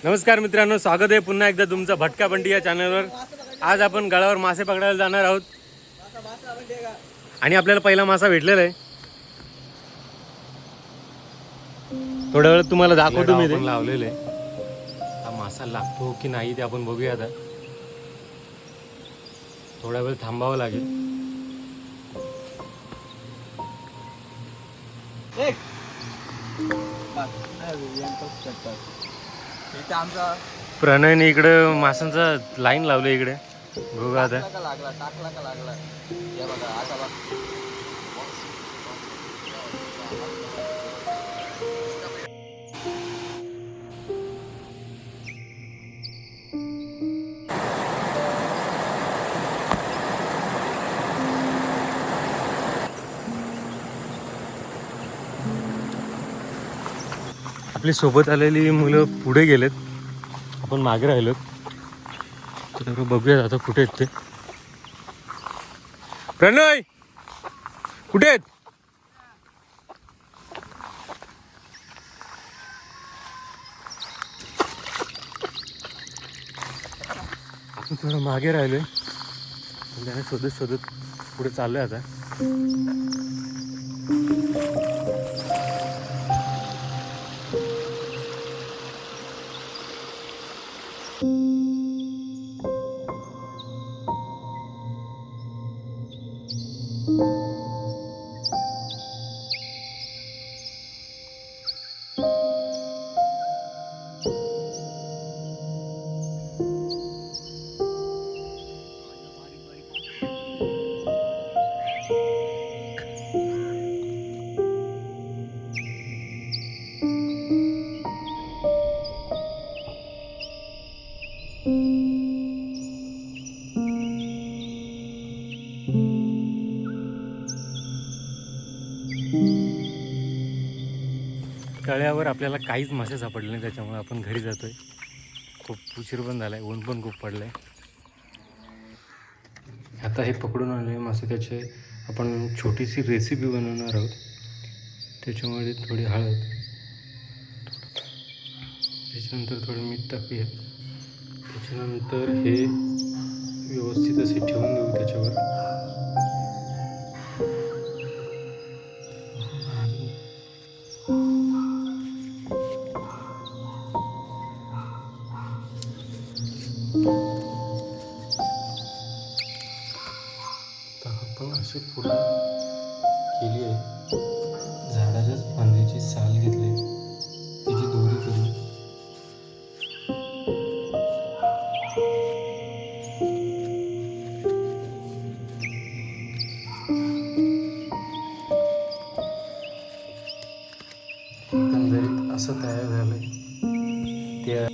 नमस्कार मित्रांनो, स्वागत आहे पुन्हा एकदा तुमचं भटका बंडी या चॅनलवर। आज आपण गळावर मासे पकडायला जाणार आहोत आणि आपल्याला पहिला मासा भेटलेला आहे। थोड्या वेळात तुम्हाला दाखवतो मी ते लावलेले आहे। हा मासा लागतो की नाही ते आपण बघूया। आता थोडा वेळ थांबावं लागेल। प्रणयने इकडे माशांचा लाईन लावले इकडे बघा। आता टाकला का लागला हे बघा आता बघ। आपली सोबत आलेली मुलं पुढे गेलेत, आपण मागे राहिलोत। तर बघूया आता कुठे आहेत ते। प्रणय कुठे आहेत? आपण थोडं मागे राहिलोय, त्याने शोधत शोधत पुढे चाललोय आता। तळ्यावर आपल्याला काहीच मासे सापडले नाही, त्याच्यामुळे आपण घरी जातोय। खूप उशीर पण झालाय, ऊन पण खूप पडलंय। आता हे पकडून आणले मासे, त्याचे आपण छोटीशी रेसिपी बनवणार आहोत। त्याच्यामध्ये थोडी हळद, त्याच्यानंतर थोडं मीठ टाकूया। त्याच्यानंतर हे व्यवस्थित असे ठेवून देऊ त्याच्यावर। तर आपण अशी पुढे केली आहे। झाडाच्याच फांदीची साल घेतली, तिची दोरी करू। एकंदरीत असं तयार झालंय। त्या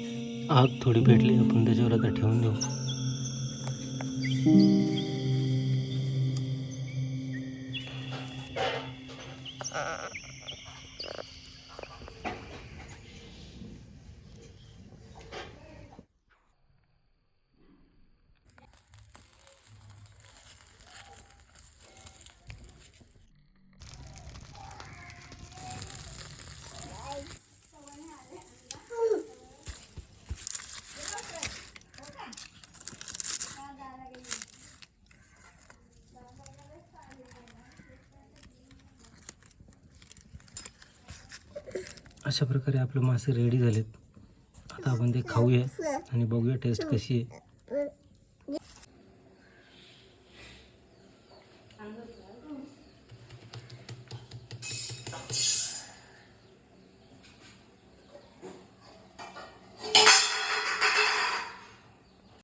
आग थोडी पेटली, आपण त्याच्यावर आता ठेवून देऊ। अशा प्रकारे आपले मासे रेडी झालेत। आता आपण ते खाऊया आणि बघूया टेस्ट कशी आहे।